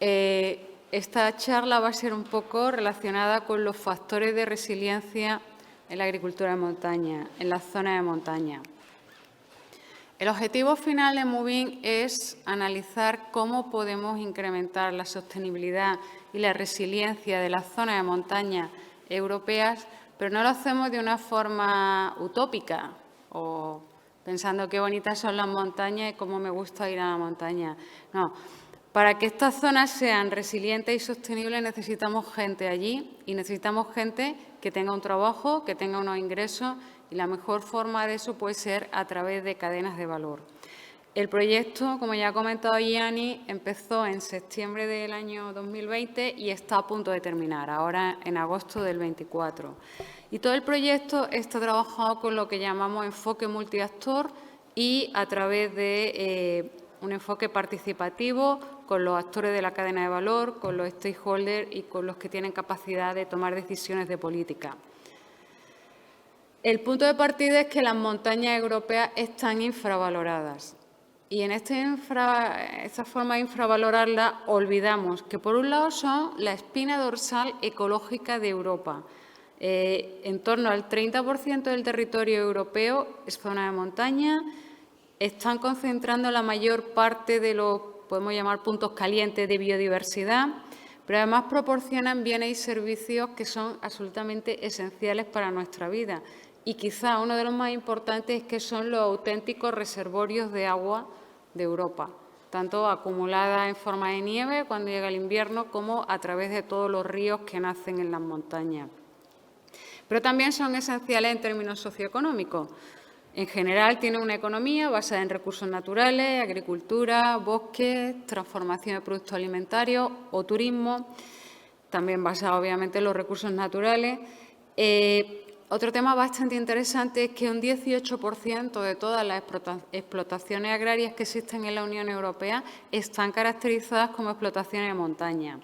Esta charla va a ser un poco relacionada con los factores de resiliencia en la agricultura de montaña, en las zonas de montaña. El objetivo final de Moving es analizar cómo podemos incrementar la sostenibilidad y la resiliencia de las zonas de montaña europeas, pero no lo hacemos de una forma utópica o pensando qué bonitas son las montañas y cómo me gusta ir a la montaña. No, para que estas zonas sean resilientes y sostenibles necesitamos gente allí y necesitamos gente que tenga un trabajo, que tenga unos ingresos, y la mejor forma de eso puede ser a través de cadenas de valor. El proyecto, como ya ha comentado Gianni, empezó en septiembre del año 2020 y está a punto de terminar, ahora en agosto del 24. Y todo el proyecto está trabajado con lo que llamamos enfoque multiactor y a través de un enfoque participativo con los actores de la cadena de valor, con los stakeholders y con los que tienen capacidad de tomar decisiones de política. El punto de partida es que las montañas europeas están infravaloradas. Y en esta forma de infravalorarlas olvidamos que, por un lado, son la espina dorsal ecológica de Europa. En torno al 30% del territorio europeo es zona de montaña. Están concentrando la mayor parte de los, podemos llamar, puntos calientes de biodiversidad, pero además proporcionan bienes y servicios que son absolutamente esenciales para nuestra vida. Y quizá uno de los más importantes es que son los auténticos reservorios de agua de Europa, tanto acumulada en forma de nieve cuando llega el invierno como a través de todos los ríos que nacen en las montañas. Pero también son esenciales en términos socioeconómicos. En general tienen una economía basada en recursos naturales, agricultura, bosques, transformación de productos alimentarios o turismo, también basado obviamente en los recursos naturales. Otro tema bastante interesante es que un 18% de todas las explotaciones agrarias que existen en la Unión Europea están caracterizadas como explotaciones de montaña.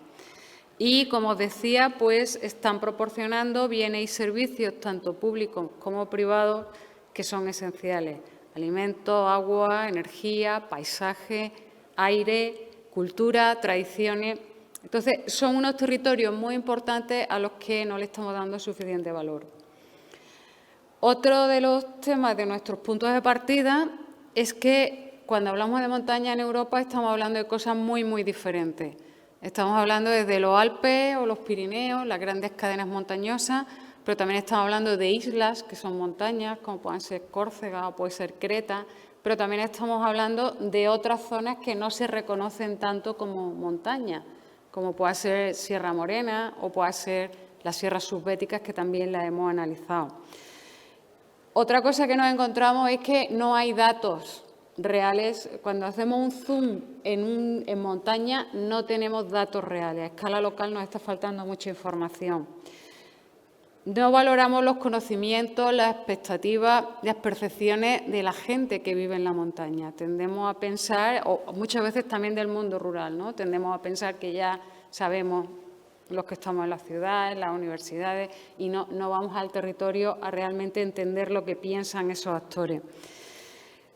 Y, como os decía, pues están proporcionando bienes y servicios, tanto públicos como privados, que son esenciales. Alimentos, agua, energía, paisaje, aire, cultura, tradiciones. Entonces, son unos territorios muy importantes a los que no le estamos dando suficiente valor. Otro de los temas de nuestros puntos de partida es que cuando hablamos de montaña en Europa estamos hablando de cosas muy, muy diferentes. Estamos hablando desde los Alpes o los Pirineos, las grandes cadenas montañosas, pero también estamos hablando de islas que son montañas, como pueden ser Córcega o puede ser Creta, pero también estamos hablando de otras zonas que no se reconocen tanto como montaña, como puede ser Sierra Morena o puede ser las sierras subbéticas, que también las hemos analizado. Otra cosa que nos encontramos es que no hay datos reales. Cuando hacemos un zoom en montaña no tenemos datos reales. A escala local nos está faltando mucha información. No valoramos los conocimientos, las expectativas, las percepciones de la gente que vive en la montaña. Tendemos a pensar, o muchas veces también del mundo rural, ¿no? Tendemos a pensar que ya sabemos los que estamos en las ciudades, en las universidades, y no vamos al territorio a realmente entender lo que piensan esos actores.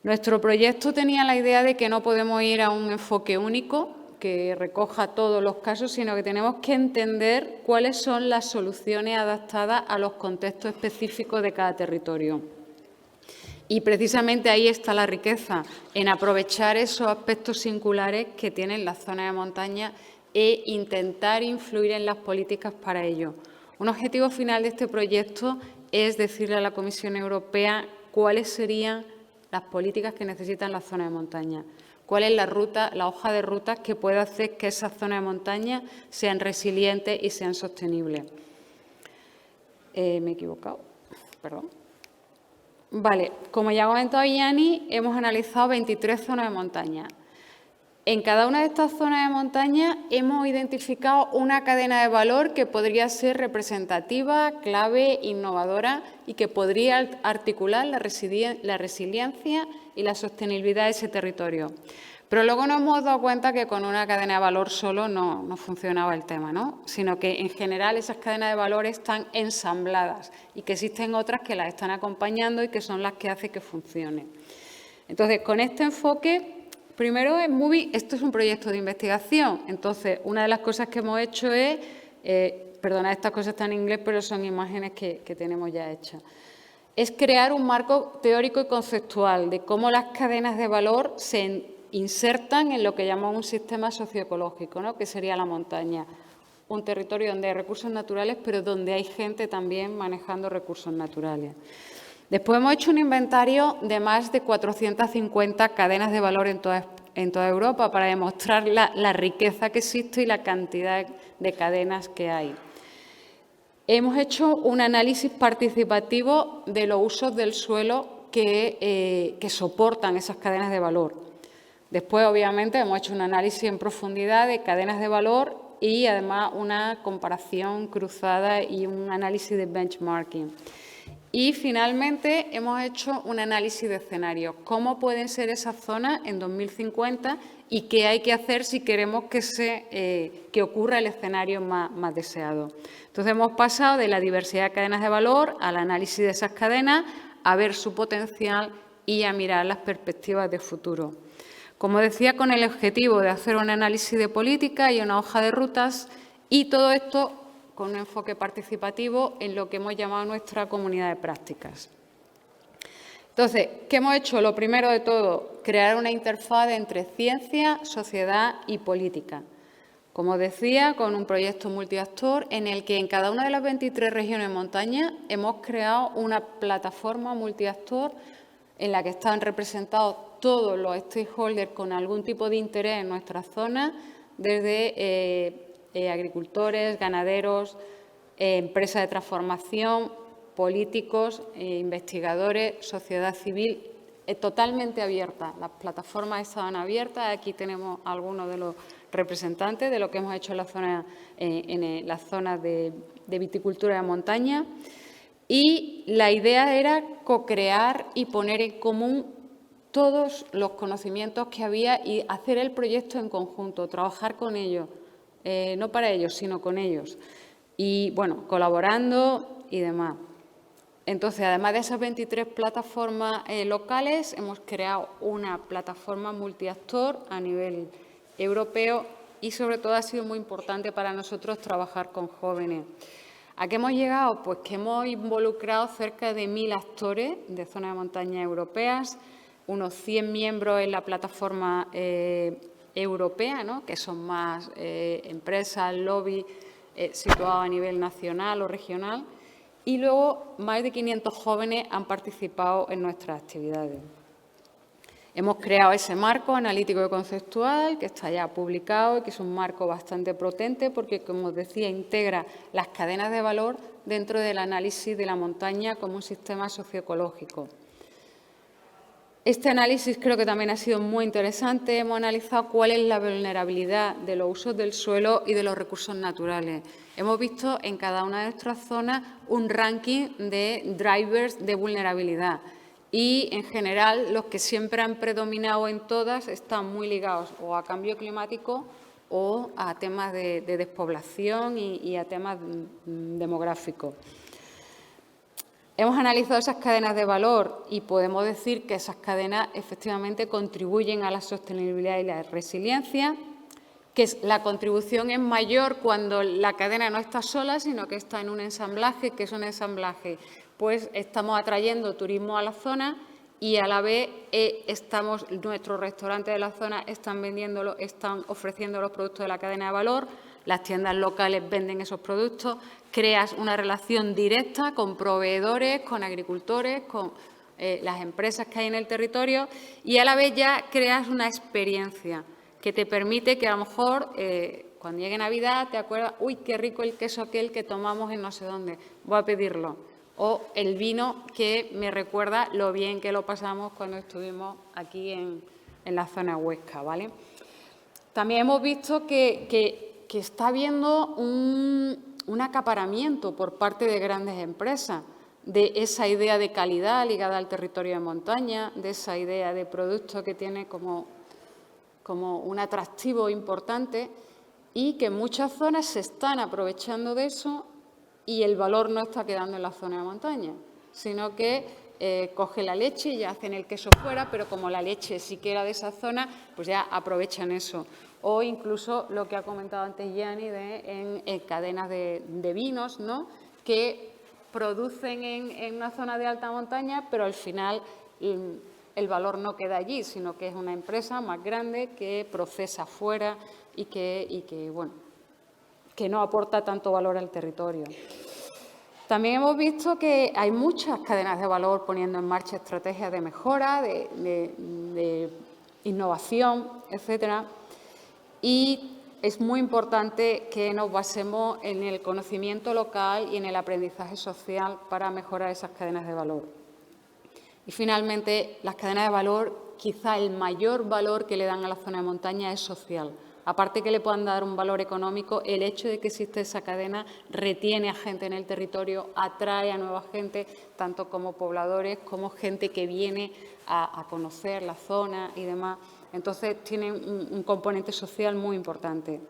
Nuestro proyecto tenía la idea de que no podemos ir a un enfoque único que recoja todos los casos, sino que tenemos que entender cuáles son las soluciones adaptadas a los contextos específicos de cada territorio. Y precisamente ahí está la riqueza, en aprovechar esos aspectos singulares que tienen las zonas de montaña e intentar influir en las políticas para ello. Un objetivo final de este proyecto es decirle a la Comisión Europea cuáles serían las políticas que necesitan las zonas de montaña, cuál es la hoja de ruta que puede hacer que esas zonas de montaña sean resilientes y sean sostenibles. Me he equivocado, perdón. Vale, como ya ha comentado Gianni, hemos analizado 23 zonas de montaña. En cada una de estas zonas de montaña hemos identificado una cadena de valor que podría ser representativa, clave, innovadora y que podría articular la resiliencia y la sostenibilidad de ese territorio. Pero luego nos hemos dado cuenta que con una cadena de valor solo no funcionaba el tema, ¿no? Sino que en general esas cadenas de valor están ensambladas y que existen otras que las están acompañando y que son las que hacen que funcione. Entonces, con este enfoque Primero, en Moving, esto es un proyecto de investigación. Entonces, una de las cosas que hemos hecho es, perdona, estas cosas están en inglés, pero son imágenes que tenemos ya hechas. Es crear un marco teórico y conceptual de cómo las cadenas de valor se insertan en lo que llamamos un sistema socioecológico, ¿no?, que sería la montaña. Un territorio donde hay recursos naturales, pero donde hay gente también manejando recursos naturales. Después hemos hecho un inventario de más de 450 cadenas de valor en toda Europa para demostrar la riqueza que existe y la cantidad de cadenas que hay. Hemos hecho un análisis participativo de los usos del suelo que soportan esas cadenas de valor. Después, obviamente, hemos hecho un análisis en profundidad de cadenas de valor y, además, una comparación cruzada y un análisis de benchmarking. Y, finalmente, hemos hecho un análisis de escenarios. ¿Cómo pueden ser esas zonas en 2050 y qué hay que hacer si queremos que ocurra el escenario más deseado? Entonces, hemos pasado de la diversidad de cadenas de valor al análisis de esas cadenas, a ver su potencial y a mirar las perspectivas de futuro. Como decía, con el objetivo de hacer un análisis de política y una hoja de rutas, y todo esto con un enfoque participativo en lo que hemos llamado nuestra comunidad de prácticas. Entonces, ¿qué hemos hecho? Lo primero de todo, crear una interfaz entre ciencia, sociedad y política. Como decía, con un proyecto multiactor en el que en cada una de las 23 regiones de montaña hemos creado una plataforma multiactor en la que están representados todos los stakeholders con algún tipo de interés en nuestra zona, desde agricultores, ganaderos, empresas de transformación, políticos, investigadores, sociedad civil, totalmente abierta. Las plataformas estaban abiertas. Aquí tenemos algunos de los representantes de lo que hemos hecho en las zonas de viticultura de montaña. Y la idea era co-crear y poner en común todos los conocimientos que había y hacer el proyecto en conjunto, trabajar con ellos. No para ellos, sino con ellos. Y, bueno, colaborando y demás. Entonces, además de esas 23 plataformas locales, hemos creado una plataforma multiactor a nivel europeo y, sobre todo, ha sido muy importante para nosotros trabajar con jóvenes. ¿A qué hemos llegado? Pues que hemos involucrado cerca de 1.000 actores de zonas de montaña europeas, unos 100 miembros en la plataforma europea, ¿no?, que son más empresas, lobby situados a nivel nacional o regional, y luego más de 500 jóvenes han participado en nuestras actividades. Hemos creado ese marco analítico y conceptual que está ya publicado y que es un marco bastante potente porque, como os decía, integra las cadenas de valor dentro del análisis de la montaña como un sistema socioecológico. Este análisis creo que también ha sido muy interesante. Hemos analizado cuál es la vulnerabilidad de los usos del suelo y de los recursos naturales. Hemos visto en cada una de nuestras zonas un ranking de drivers de vulnerabilidad y, en general, los que siempre han predominado en todas están muy ligados o a cambio climático o a temas de despoblación y a temas demográficos. Hemos analizado esas cadenas de valor y podemos decir que esas cadenas efectivamente contribuyen a la sostenibilidad y la resiliencia, que la contribución es mayor cuando la cadena no está sola, sino que está en un ensamblaje, que es un ensamblaje. Pues estamos atrayendo turismo a la zona y a la vez nuestros restaurantes de la zona están ofreciendo los productos de la cadena de valor, las tiendas locales venden esos productos, creas una relación directa con proveedores, con agricultores, con las empresas que hay en el territorio y a la vez ya creas una experiencia que te permite que a lo mejor cuando llegue Navidad te acuerdas, uy, qué rico el queso aquel que tomamos en no sé dónde, voy a pedirlo. O el vino que me recuerda lo bien que lo pasamos cuando estuvimos aquí en la zona Huesca, ¿vale? También hemos visto que está habiendo un acaparamiento por parte de grandes empresas de esa idea de calidad ligada al territorio de montaña, de esa idea de producto que tiene como un atractivo importante y que en muchas zonas se están aprovechando de eso y el valor no está quedando en la zona de montaña, sino que coge la leche y ya hacen el queso fuera, pero como la leche sí que era de esa zona, pues ya aprovechan eso. O incluso lo que ha comentado antes Gianni en cadenas de vinos, ¿no?, que producen en una zona de alta montaña, pero al final el valor no queda allí, sino que es una empresa más grande que procesa fuera y que no aporta tanto valor al territorio. También hemos visto que hay muchas cadenas de valor poniendo en marcha estrategias de mejora, de innovación, etcétera. Y es muy importante que nos basemos en el conocimiento local y en el aprendizaje social para mejorar esas cadenas de valor. Y finalmente, las cadenas de valor, quizá el mayor valor que le dan a la zona de montaña es social. Aparte que le puedan dar un valor económico, el hecho de que existe esa cadena retiene a gente en el territorio, atrae a nueva gente, tanto como pobladores como gente que viene a conocer la zona y demás. Entonces, tiene un componente social muy importante.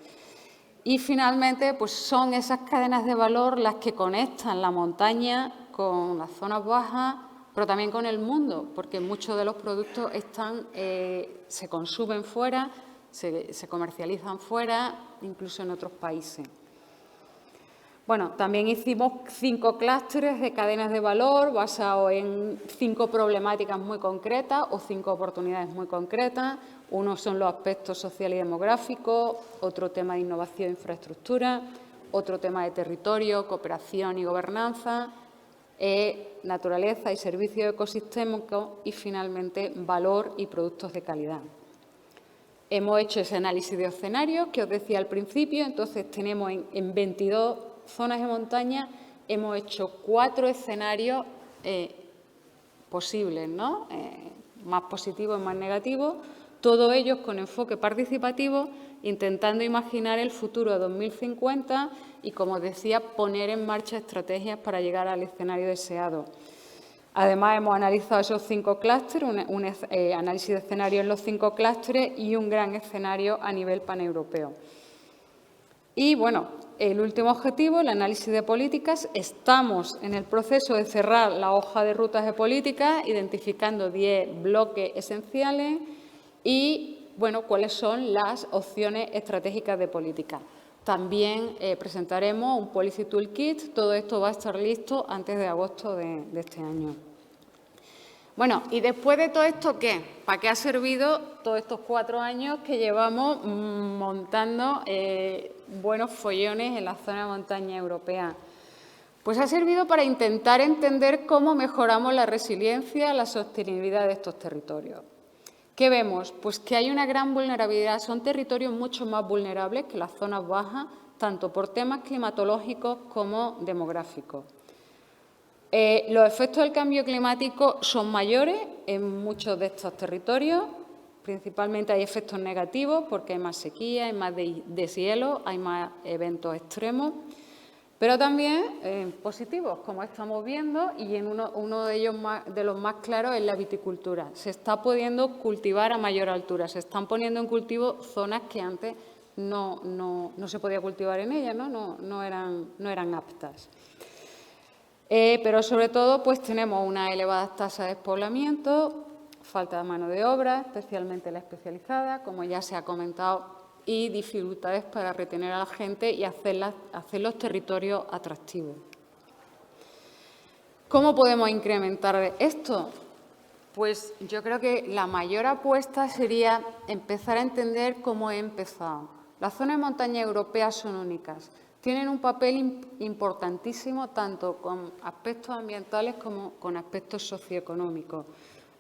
Y finalmente, pues son esas cadenas de valor las que conectan la montaña con las zonas bajas, pero también con el mundo, porque muchos de los productos se consumen fuera, se comercializan fuera, incluso en otros países. Bueno, también hicimos 5 clústeres de cadenas de valor basados en 5 problemáticas muy concretas o 5 oportunidades muy concretas. Uno son los aspectos sociales y demográficos, otro tema de innovación e infraestructura, otro tema de territorio, cooperación y gobernanza, naturaleza y servicios ecosistémicos y, finalmente, valor y productos de calidad. Hemos hecho ese análisis de escenarios que os decía al principio, entonces tenemos en 22 zonas de montaña, hemos hecho 4 escenarios posibles, ¿no?, más positivos y más negativos, todos ellos con enfoque participativo, intentando imaginar el futuro de 2050 y, como decía, poner en marcha estrategias para llegar al escenario deseado. Además, hemos analizado esos 5 clústeres, un análisis de escenario en los 5 clústeres y un gran escenario a nivel paneuropeo. Y, bueno, el último objetivo, el análisis de políticas. Estamos en el proceso de cerrar la hoja de rutas de políticas, identificando 10 bloques esenciales y, bueno, cuáles son las opciones estratégicas de política. También presentaremos un Policy Toolkit. Todo esto va a estar listo antes de agosto de este año. Bueno, y después de todo esto, ¿qué? ¿Para qué ha servido todos estos 4 años que llevamos montando buenos follones en la zona de montaña europea? Pues ha servido para intentar entender cómo mejoramos la resiliencia, la sostenibilidad de estos territorios. ¿Qué vemos? Pues que hay una gran vulnerabilidad. Son territorios mucho más vulnerables que las zonas bajas, tanto por temas climatológicos como demográficos. Los efectos del cambio climático son mayores en muchos de estos territorios. Principalmente hay efectos negativos porque hay más sequía, hay más deshielo, hay más eventos extremos. Pero también positivos, como estamos viendo, y en uno de ellos de los más claros es la viticultura. Se está pudiendo cultivar a mayor altura, se están poniendo en cultivo zonas que antes no se podía cultivar en ellas, no eran aptas. Pero sobre todo pues tenemos una elevada tasa de despoblamiento, falta de mano de obra, especialmente la especializada, como ya se ha comentado, y dificultades para retener a la gente y hacer los territorios atractivos. ¿Cómo podemos incrementar esto? Pues yo creo que la mayor apuesta sería empezar a entender cómo he empezado. Las zonas de montaña europeas son únicas. Tienen un papel importantísimo tanto con aspectos ambientales como con aspectos socioeconómicos.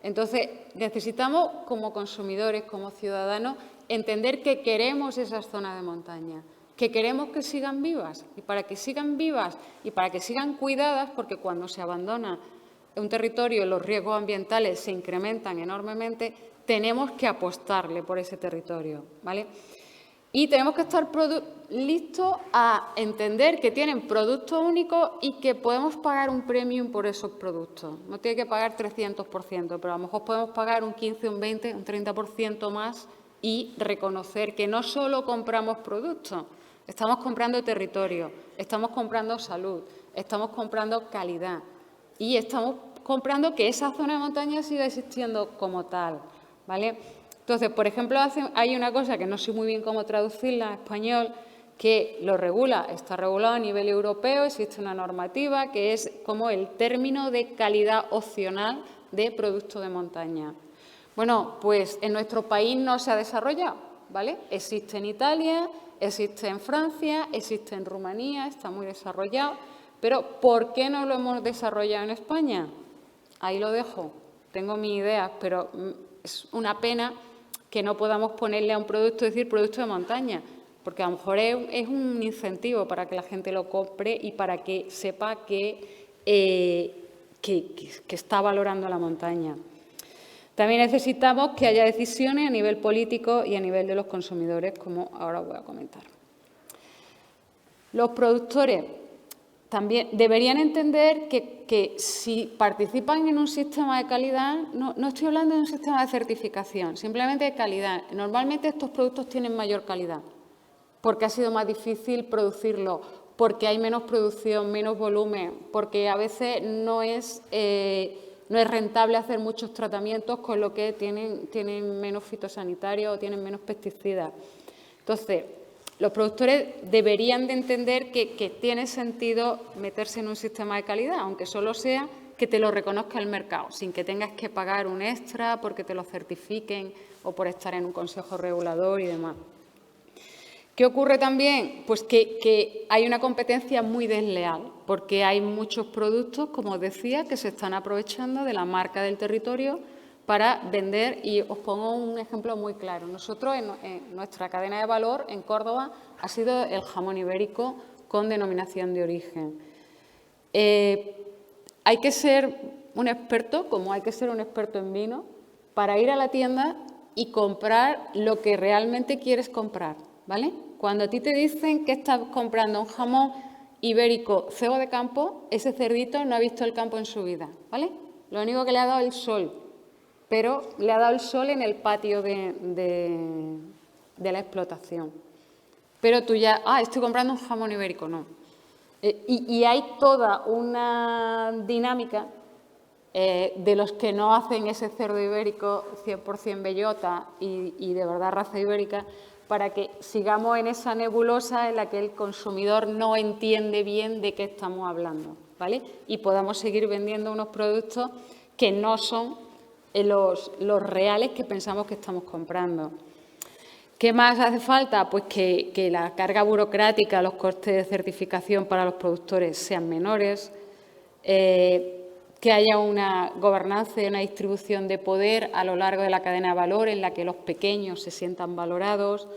Entonces, necesitamos como consumidores, como ciudadanos, entender que queremos esas zonas de montaña, que queremos que sigan vivas. Y para que sigan vivas y para que sigan cuidadas, porque cuando se abandona un territorio los riesgos ambientales se incrementan enormemente, tenemos que apostarle por ese territorio, ¿vale? Y tenemos que estar listos a entender que tienen productos únicos y que podemos pagar un premium por esos productos. No tiene que pagar 300%, pero a lo mejor podemos pagar un 15, un 20, un 30% más y reconocer que no solo compramos productos, estamos comprando territorio, estamos comprando salud, estamos comprando calidad y estamos comprando que esa zona de montaña siga existiendo como tal, ¿vale? Entonces, por ejemplo, hay una cosa que no sé muy bien cómo traducirla en español, que lo regula, está regulado a nivel europeo, existe una normativa que es como el término de calidad opcional de producto de montaña. Bueno, pues en nuestro país no se ha desarrollado, ¿vale? Existe en Italia, existe en Francia, existe en Rumanía, está muy desarrollado, pero ¿por qué no lo hemos desarrollado en España? Ahí lo dejo, tengo mis ideas, pero es una pena que no podamos ponerle a un producto, decir producto de montaña, porque a lo mejor es un incentivo para que la gente lo compre y para que sepa que está valorando la montaña. También necesitamos que haya decisiones a nivel político y a nivel de los consumidores, como ahora voy a comentar. Los productores también deberían entender que si participan en un sistema de calidad, no estoy hablando de un sistema de certificación, simplemente de calidad. Normalmente estos productos tienen mayor calidad, porque ha sido más difícil producirlo, porque hay menos producción, menos volumen, porque a veces no es rentable hacer muchos tratamientos, con lo que tienen menos fitosanitarios o tienen menos pesticidas. Entonces, los productores deberían de entender que tiene sentido meterse en un sistema de calidad, aunque solo sea que te lo reconozca el mercado, sin que tengas que pagar un extra porque te lo certifiquen o por estar en un consejo regulador y demás. ¿Qué ocurre también? Pues que hay una competencia muy desleal, porque hay muchos productos, como os decía, que se están aprovechando de la marca del territorio para vender. Y os pongo un ejemplo muy claro. Nosotros, en nuestra cadena de valor en Córdoba, ha sido el jamón ibérico con denominación de origen. Hay que ser un experto, como hay que ser un experto en vino, para ir a la tienda y comprar lo que realmente quieres comprar, ¿vale? Cuando a ti te dicen que estás comprando un jamón ibérico cebo de campo, ese cerdito no ha visto el campo en su vida, ¿vale? Lo único que le ha dado el sol, pero le ha dado el sol en el patio de la explotación. Pero tú ya, estoy comprando un jamón ibérico, no. Y hay toda una dinámica de los que no hacen ese cerdo ibérico 100% bellota y de verdad raza ibérica, para que sigamos en esa nebulosa en la que el consumidor no entiende bien de qué estamos hablando, ¿vale? Y podamos seguir vendiendo unos productos que no son los reales que pensamos que estamos comprando. ¿Qué más hace falta? Pues que la carga burocrática, los costes de certificación para los productores sean menores, que haya una gobernanza y una distribución de poder a lo largo de la cadena de valor en la que los pequeños se sientan valorados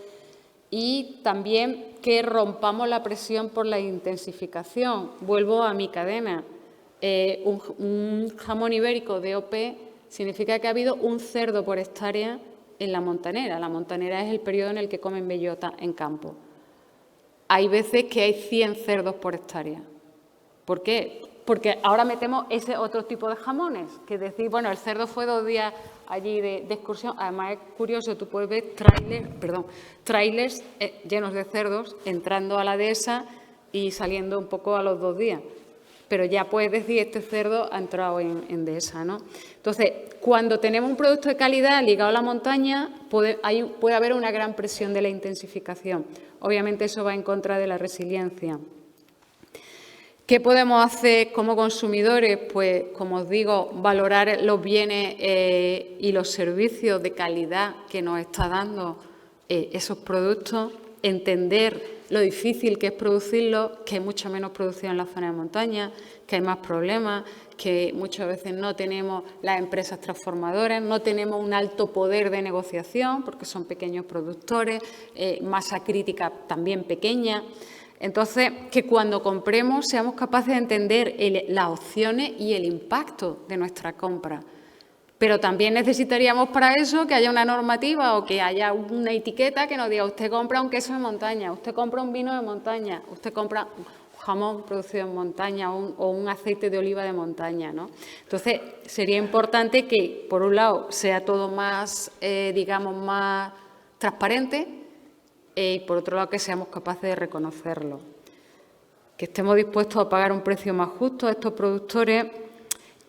y también que rompamos la presión por la intensificación. Vuelvo a mi cadena. Un jamón ibérico de OP significa que ha habido un cerdo por hectárea en la montanera. La montanera es el periodo en el que comen bellota en campo. Hay veces que hay 100 cerdos por hectárea. ¿Por qué? Porque ahora metemos ese otro tipo de jamones, que decir, bueno, el cerdo fue 2 días allí de excursión. Además es curioso, tú puedes ver trailers llenos de cerdos entrando a la dehesa y saliendo un poco a los 2 días. Pero ya puedes decir, este cerdo ha entrado en dehesa, ¿no? Entonces, cuando tenemos un producto de calidad ligado a la montaña, puede haber una gran presión de la intensificación. Obviamente eso va en contra de la resiliencia. ¿Qué podemos hacer como consumidores? Pues, como os digo, valorar los bienes y los servicios de calidad que nos está dando esos productos, entender lo difícil que es producirlos, que hay mucha menos producción en la zona de montaña, que hay más problemas, que muchas veces no tenemos las empresas transformadoras, no tenemos un alto poder de negociación porque son pequeños productores, masa crítica también pequeña. Entonces, que cuando compremos seamos capaces de entender las opciones y el impacto de nuestra compra. Pero también necesitaríamos para eso que haya una normativa o que haya una etiqueta que nos diga usted compra un queso de montaña, usted compra un vino de montaña, usted compra un jamón producido en montaña o un aceite de oliva de montaña, ¿no? Entonces, sería importante que, por un lado, sea todo más, digamos, más transparente, y por otro lado que seamos capaces de reconocerlo, que estemos dispuestos a pagar un precio más justo a estos productores,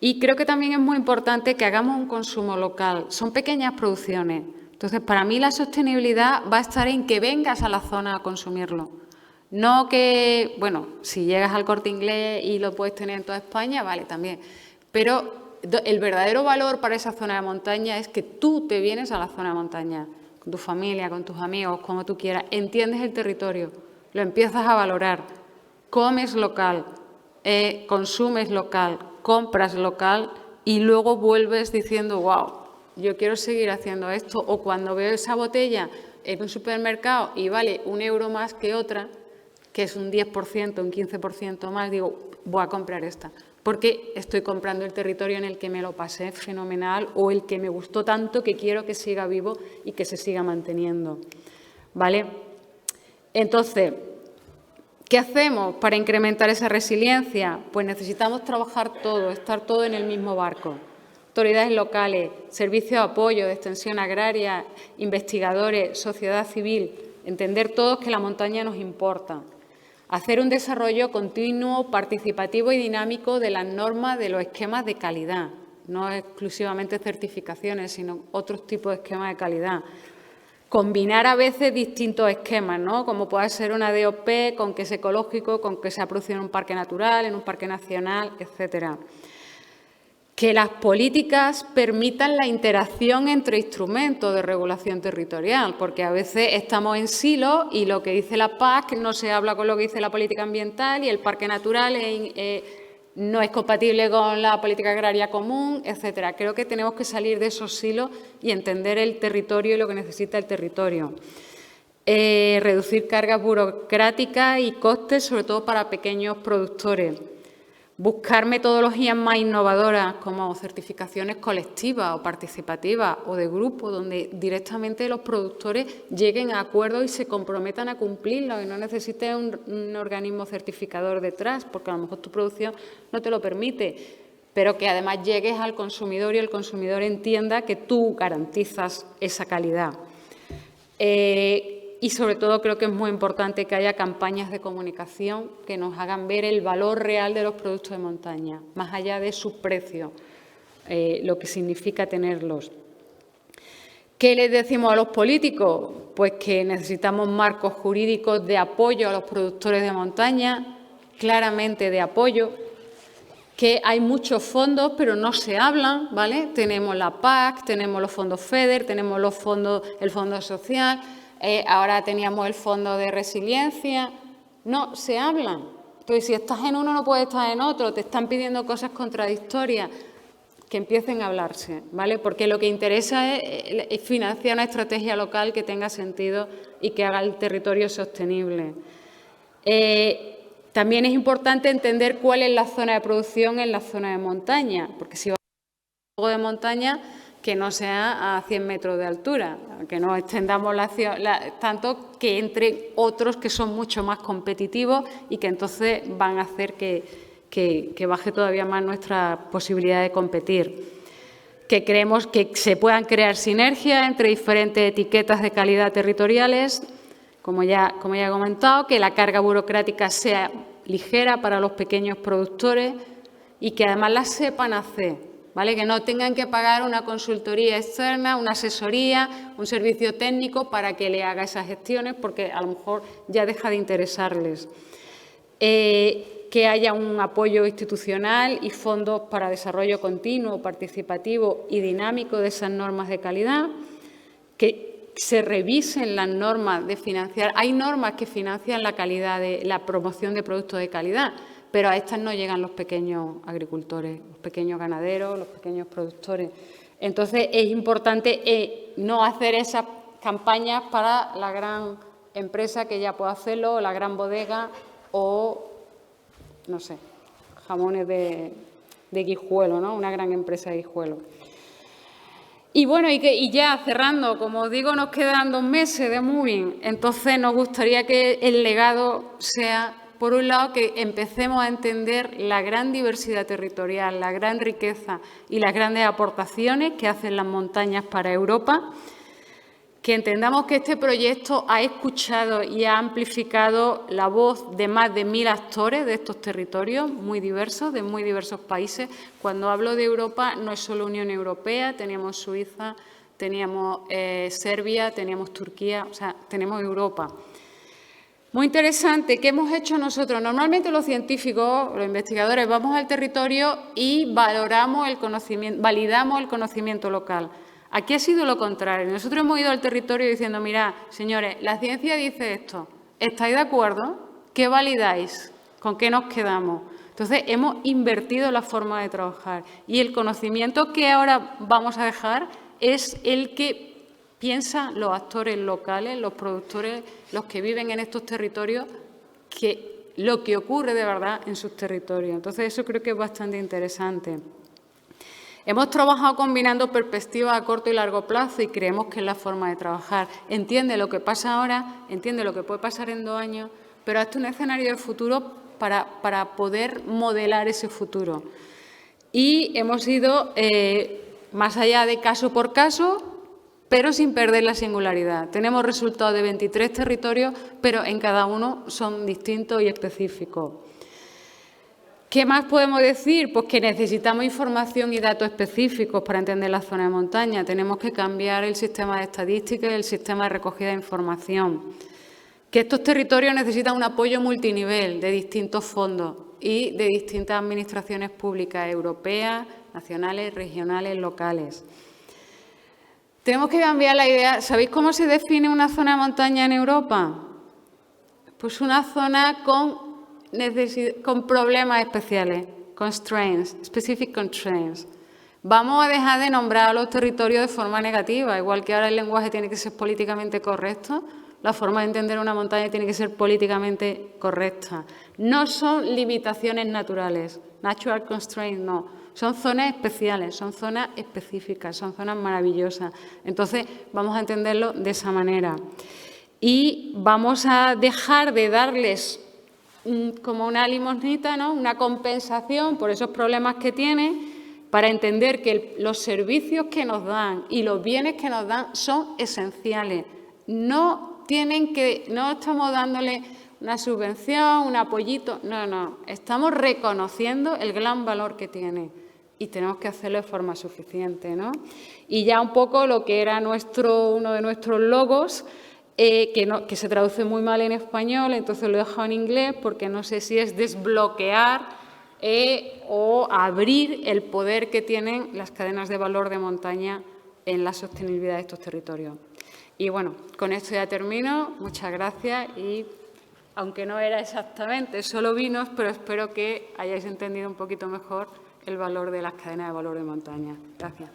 Y creo que también es muy importante que hagamos un consumo local. Son pequeñas producciones. Entonces, para mí la sostenibilidad va a estar en que vengas a la zona a consumirlo. No que, bueno, si llegas al Corte Inglés y lo puedes tener en toda España, vale, también. Pero el verdadero valor para esa zona de montaña es que tú te vienes a la zona de montaña, con tu familia, con tus amigos, como tú quieras, entiendes el territorio, lo empiezas a valorar, comes local, consumes local, compras local y luego vuelves diciendo, wow, yo quiero seguir haciendo esto. O cuando veo esa botella en un supermercado y vale €1 más que otra, que es un 10%, un 15% más, digo, voy a comprar esta, porque estoy comprando el territorio en el que me lo pasé fenomenal o el que me gustó tanto que quiero que siga vivo y que se siga manteniendo, ¿vale? Entonces, ¿qué hacemos para incrementar esa resiliencia? Pues necesitamos trabajar todo, estar todo en el mismo barco. Autoridades locales, servicios de apoyo, de extensión agraria, investigadores, sociedad civil, entender todos que la montaña nos importa. Hacer un desarrollo continuo, participativo y dinámico de las normas de los esquemas de calidad, no exclusivamente certificaciones, sino otros tipos de esquemas de calidad. Combinar a veces distintos esquemas, ¿no? Como puede ser una DOP con que es ecológico, con que se ha producido en un parque natural, en un parque nacional, etcétera. Que las políticas permitan la interacción entre instrumentos de regulación territorial, porque a veces estamos en silos y lo que dice la PAC no se habla con lo que dice la política ambiental y el parque natural no es compatible con la política agraria común, etcétera. Creo que tenemos que salir de esos silos y entender el territorio y lo que necesita el territorio. Reducir cargas burocráticas y costes, sobre todo para pequeños productores. Buscar metodologías más innovadoras como certificaciones colectivas o participativas o de grupo, donde directamente los productores lleguen a acuerdos y se comprometan a cumplirlos y no necesiten un organismo certificador detrás, porque a lo mejor tu producción no te lo permite, pero que además llegues al consumidor y el consumidor entienda que tú garantizas esa calidad. Y sobre todo creo que es muy importante que haya campañas de comunicación que nos hagan ver el valor real de los productos de montaña, más allá de su precio, lo que significa tenerlos. ¿Qué les decimos a los políticos? Pues que necesitamos marcos jurídicos de apoyo a los productores de montaña, claramente de apoyo, que hay muchos fondos, pero no se hablan, ¿vale? Tenemos la PAC, tenemos los fondos FEDER, tenemos los fondos, el Fondo Social, ahora teníamos el Fondo de Resiliencia. No se hablan. Entonces, si estás en uno, no puedes estar en otro. Te están pidiendo cosas contradictorias. Que empiecen a hablarse, ¿vale? Porque lo que interesa es financiar una estrategia local que tenga sentido y que haga el territorio sostenible. También es importante entender cuál es la zona de producción en la zona de montaña, porque si va a algo de montaña, que no sea a 100 metros de altura, que no extendamos tanto que entre otros que son mucho más competitivos y que entonces van a hacer que baje todavía más nuestra posibilidad de competir. Que creemos que se puedan crear sinergias entre diferentes etiquetas de calidad territoriales, como ya he comentado, que la carga burocrática sea ligera para los pequeños productores y que además la sepan hacer. ¿Vale? Que no tengan que pagar una consultoría externa, una asesoría, un servicio técnico para que le haga esas gestiones, porque a lo mejor ya deja de interesarles. Que haya un apoyo institucional y fondos para desarrollo continuo, participativo y dinámico de esas normas de calidad. Que se revisen las normas de financiar. Hay normas que financian la calidad de la promoción de productos de calidad, pero a estas no llegan los pequeños agricultores, los pequeños ganaderos, los pequeños productores. Entonces, es importante no hacer esas campañas para la gran empresa que ya puede hacerlo, o la gran bodega, o, no sé, jamones de Guijuelo, ¿no? Una gran empresa de Guijuelo. Y bueno, y ya cerrando, como os digo, nos quedan 2 meses de Moving, entonces nos gustaría que el legado sea, por un lado, que empecemos a entender la gran diversidad territorial, la gran riqueza y las grandes aportaciones que hacen las montañas para Europa, que entendamos que este proyecto ha escuchado y ha amplificado la voz de más de 1000 actores de estos territorios muy diversos, de muy diversos países. Cuando hablo de Europa, no es solo Unión Europea, teníamos Suiza, teníamos Serbia, teníamos Turquía, o sea, tenemos Europa. Muy interesante. ¿Qué hemos hecho nosotros? Normalmente los científicos, los investigadores, vamos al territorio y valoramos el conocimiento, validamos el conocimiento local. Aquí ha sido lo contrario. Nosotros hemos ido al territorio diciendo, mirad, señores, la ciencia dice esto, ¿estáis de acuerdo? ¿Qué validáis? ¿Con qué nos quedamos? Entonces, hemos invertido la forma de trabajar y el conocimiento que ahora vamos a dejar es el que piensan los actores locales, los productores, los que viven en estos territorios, que lo que ocurre de verdad en sus territorios. Entonces, eso creo que es bastante interesante. Hemos trabajado combinando perspectivas a corto y largo plazo y creemos que es la forma de trabajar. Entiende lo que pasa ahora, entiende lo que puede pasar en 2 años, pero hazte un escenario de futuro para poder modelar ese futuro. Y hemos ido más allá de caso por caso, pero sin perder la singularidad. Tenemos resultados de 23 territorios, pero en cada uno son distintos y específicos. ¿Qué más podemos decir? Pues que necesitamos información y datos específicos para entender la zona de montaña. Tenemos que cambiar el sistema de estadística y el sistema de recogida de información. Que estos territorios necesitan un apoyo multinivel de distintos fondos y de distintas administraciones públicas, europeas, nacionales, regionales, locales. Tenemos que cambiar la idea. ¿Sabéis cómo se define una zona de montaña en Europa? Pues una zona con problemas especiales, constraints, specific constraints. Vamos a dejar de nombrar a los territorios de forma negativa, igual que ahora el lenguaje tiene que ser políticamente correcto, la forma de entender una montaña tiene que ser políticamente correcta. No son limitaciones naturales, natural constraints no, son zonas especiales, son zonas específicas, son zonas maravillosas. Entonces, vamos a entenderlo de esa manera. Y vamos a dejar de darles como una limosnita, ¿no?, una compensación por esos problemas que tienen, para entender que los servicios que nos dan y los bienes que nos dan son esenciales. No estamos dándole una subvención, un apoyito, no, estamos reconociendo el gran valor que tiene y tenemos que hacerlo de forma suficiente, ¿no? Y ya un poco lo que era uno de nuestros logos, que se traduce muy mal en español, entonces lo he dejado en inglés porque no sé si es desbloquear o abrir el poder que tienen las cadenas de valor de montaña en la sostenibilidad de estos territorios. Y bueno, con esto ya termino. Muchas gracias y, aunque no era exactamente solo vinos, pero espero que hayáis entendido un poquito mejor el valor de las cadenas de valor de montaña. Gracias.